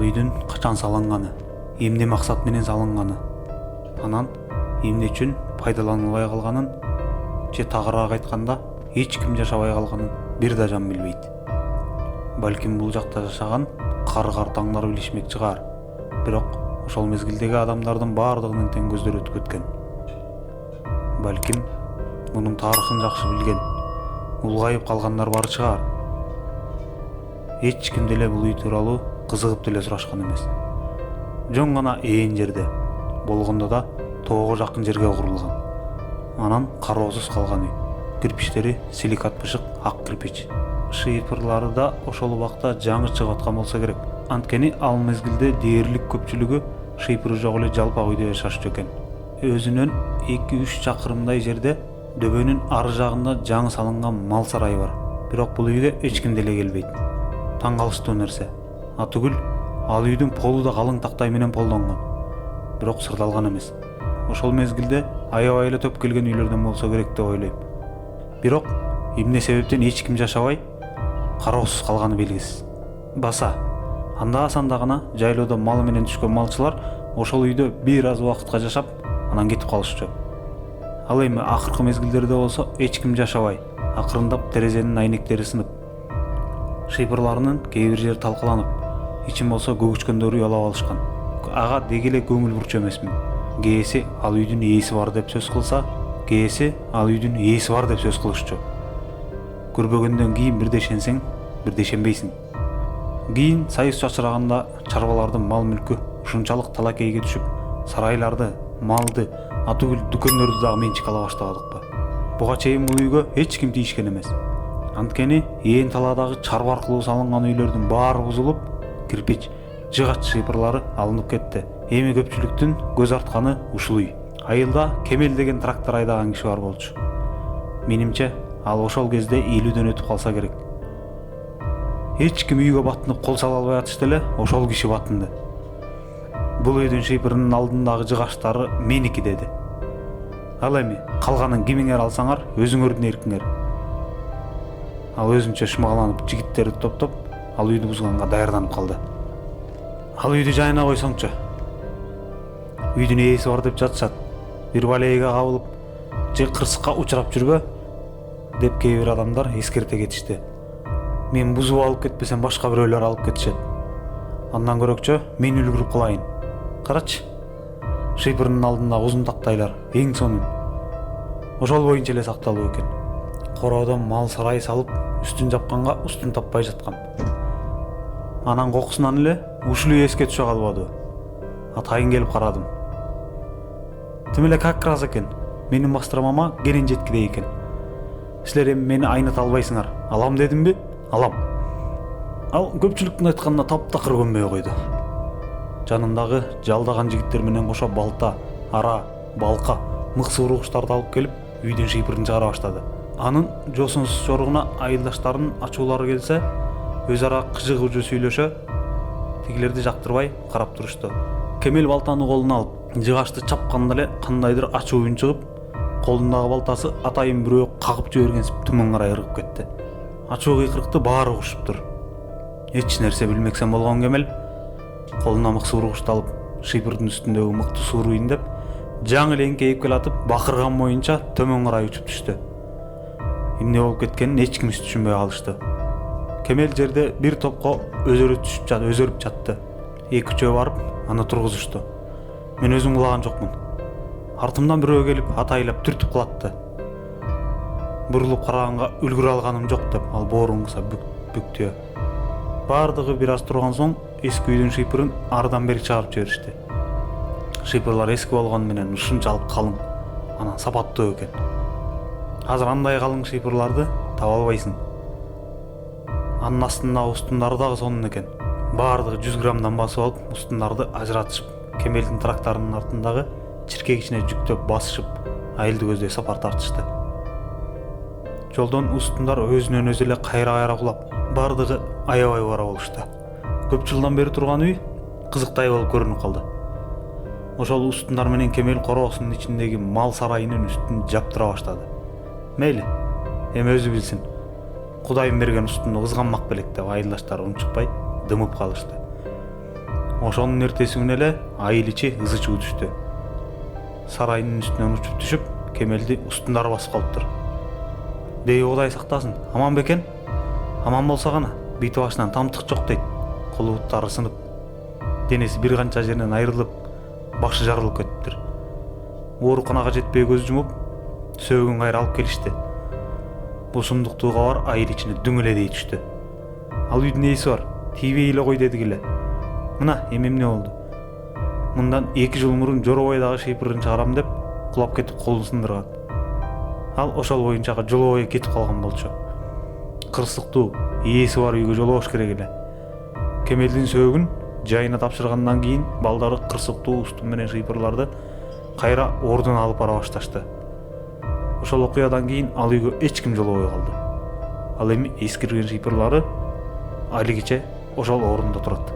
ал үйдүн качан салынганы, эмне максат менен салынганы, анан эмне үчүн пайдаланылбай калганын же тагыраак айтканда эч ким жашабай калганын бир да жан билбейт. Балким бул жакта жашаган кар-картаңдар билишмек чыгар. Бирок ошол мезгилдеги адамдардын баардыгынын тең көздөр өтүп кеткен. Балким мунун тарыхын жакшы билген, улгайып калгандар бар чыгар. Эч ким деле бул үй тууралуу кызыгып деле сурашкан эмес. Жөн гана ээн жерде, болгондо да тоого жакын жерге курулган. Анан кароосуз калган үй. Кирпичтери силикат бышык ак кирпич. Шыйпырлары да ошол убакта жаңы чыгып аткан болсо керек. Анткени ал мезгилде дээрлик көпчүлүгү шыйпыры жок эле жалпак үйдө жашашчу экен. Өзүнөн 2-3 чакырымдай жерде дөбөнүн ары жагында жаңы салынган мал сарайы бар. Бирок бул үйгө эч ким деле келбейт. Таң калыштуу нерсе. Атүгүл ал үйдүн полу да калың тактай менен полдонгон. Бирок сырдалган эмес. Ошол мезгилде аябай эле топ келген үйлөрдөн болсо керек деп ойлойм. Бирок эмне себептен эч ким жашабай кароосуз калганы белгисиз. Баса анда-санда гана жайлоодо малы менен түшкөн малчылар ошол үйдө бир аз убакытка жашап, анан кетип калышчу. Ал эми акыркы мезгилдерде болсо эч ким жашабай, акырындап терезенин айнектери сынып, шыйпырларынын кээ бир жери талкаланып, ичин болсо көгүчкөндөр уялап алышкан. Ага деги эле көңүл бурчу эмесмин. Кээси ал үйдүн ээси бар деп сөз кылса, кээси ал үйдүн ээси бар деп сөз кылышчу. Көрбөгөндөн кийин бирде ишенсең, бирде ишенбейсиң. Кийин сайыс чачыраганда чарбалардын мал мүлкү ушунчалык талакейге түшүп, сарайларды, малды, атүгүл дүкөндөрдү дагы менчик ала баштадыкпы. Буга чейин бул үйгө эч ким тийишкен эмес. Анткени ээн талаадагы чарба аркылуу салынган үйлөрдүн баары бузулуп, кирпич, жыгач шыйпырлары алынып кетти. Эми көпчүлүктүн көз артканы ушул үй. Айылда Кемел деген трактор айдаган киши бар болчу. Менимче, ал ошол кезде 50дөн өтүп калса керек. Эч ким үйгө батынып кол сала албай атышты эле, ошол киши батынды. Бул үйдүн шыйпырынын алдындагы жыгаштары меники деди. Ал эми калганын кимиңер алсаңар, өзүңөрдүн эркиңер. Ал өзүнчө шымаланып жигиттерди топтоп, ал үйдү бузганга даярданып калды. Ал үйдү жайына койсоңчу. Үйдүн ээси бар деп жатышат. Бир балейге кабылып, же кырсыкка учурап жүрбө деп кээ бир адамдар эскерте кетишти. Мен бузуп алып кетпесем башка бирөөлөр алып кетишет. Андан көрөкчө мен үлгүрүп калайын. Карачы. Шыйпырынын алдында узун тактайлар, эң сонун. Ошол боюнча эле сакталуу экен. Короодон мал сарай салып, үстүн жапканга устун таппай жаткан. Анан кокусунан эле ушул үй эске түшө калбады. Атайын келип карадым. Тим эле как раз экен. Менин бастырмама кенен жеткидей экен. Силер эми мени айната албайсыңар. Алам дедимби? Алам. Ал көпчүлүктүн айтканына таптакыр көнбөй койду. Жанындагы жалдаган жигиттер менен кошо балта, ара, балка, мыксы ургучтарды алып келип, үйдүн шыйпырын чыгара баштады. Анын жосунсуз чоругуна айылдаштардын ачуулары келсе, өз ара кыжыгуучу сүйлөшө, тигилерди жактырбай карап турушту. Кемел балтаны колуна алып, жыгачты чапканда эле кандайдыр ачуу үн чыгып, колундагы балтасы атайын бирөө кагып жибергенсип төмөн карай ыргып кетти. Ачуу кыйкырыкты баары угушуптур. Эч нерсе билмексен болгон Кемел колуна мыксы ургучту алып, шыйпырдын үстүндөгү мыкты сууру индеп, жаңы эле эңкейип келатып, бакырган моюнча төмөн карай учуп түштү. Эмне болуп кеткенин эч ким түшүнбөй калышты. Кемел жерде бир топко өзөрүп жатты. 2-3 барып, аны тургузушту. Мен өзүм кулаган жокмун. Артымдан бирөө келип, атайлап түртүп кылатты. Бурулуп караганга үлгүрө алганым жок деп, ал боорун кыса бүктү. Бардыгы бир аз турган соң эски үйдүн шыйпырын ардан бери чыгарып жиберишти. Шыйпырлар эски болгону менен ушунчалык калың, анан сапаттуу экен. Азыр андай калың шыйпырларды таба албайсың. Анын астындагы устундары дагы сонун экен. Бардыгы 100 граммдан басып алып, устундарды ажыратышып, Кемелдин тракторунун артындагы чиркек ичине жүктөп басышып, айылды көздөй сапар тартышты. Жолдон устундар өзүнөн өзү эле кайра кулап, бардыгы аябай бара болушту. Көп жылдан бери турган үй кызыктай болуп көрүнүп калды. Ошол устундар менен Кемел короосунун ичиндеги мал сарайынын үстүн жаптыра баштады. Мейли, эми өзү билсин. Кудайым берген устунду кызганмак белек деп айылдаштары унчукпай дымып калышты. Ошонун эртеси күнү эле айыл ичи ызы чуу түштү. Сарайдын үстүнөн учуп түшүп, Кемелди устундары басып калыптыр. Дей Кудай сактасын, аман бекен? Аман болсо гана, бити башынан тамтык жок дейт. Колу буттары сынып, денеси бир канча жеринен айрылып, башы жарылып кетиптир. Ооруканага жетпей көз жумуп, сөөгүн кайра алып келишти. Бул сундуктуу кабар айыл ичине дүңөледей түштү. Ал үйдүн ээси бар, тийбей эле кой дедик эле. Мына эми эмне болду? Мындан 2 жыл мурун Жоробайдагы шыйпырын чыгарам деп кулап кетип колун сындырган. Ал ошол боюнча жолобой кетип калган болчу. Кырсыктуу ээси бар үйгө жолобош керек эле. Кемелдин сөөгүн жайына тапшыргандан кийин балдары кырсыктуу устун менен шыйпырларды кайра ордуна алып бара башташты. Ошол окуядан кийин ал үйгө эч ким жолобой калды. Ал эми эскирген шыйпырлары алигиче ошол орунда турат.